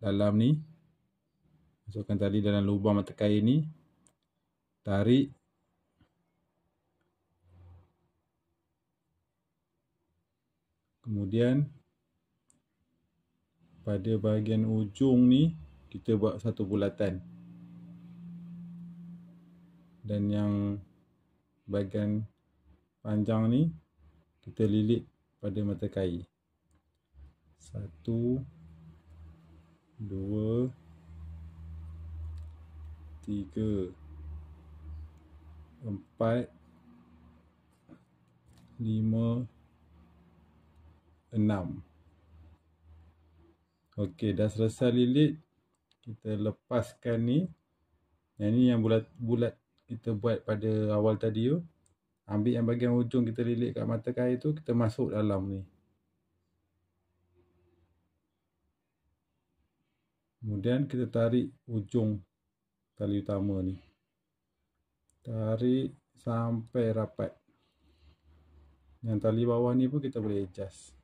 dalam ni. Masukkan tali dalam lubang mata kail ni. Tarik. Kemudian pada bahagian ujung ni kita buat satu bulatan. Dan yang bahagian panjang ni kita lilit pada mata kail. 1, 2, 3, 4, 5, 6. Okey, dah selesai lilit. Kita lepaskan ni. Yang ni yang bulat-bulat kita buat pada awal tadi tu. Ambil yang bahagian ujung kita lilit kat mata kail tu, kita masuk dalam ni. Kemudian kita tarik ujung tali utama ni. Tarik sampai rapat. Yang tali bawah ni pun kita boleh adjust.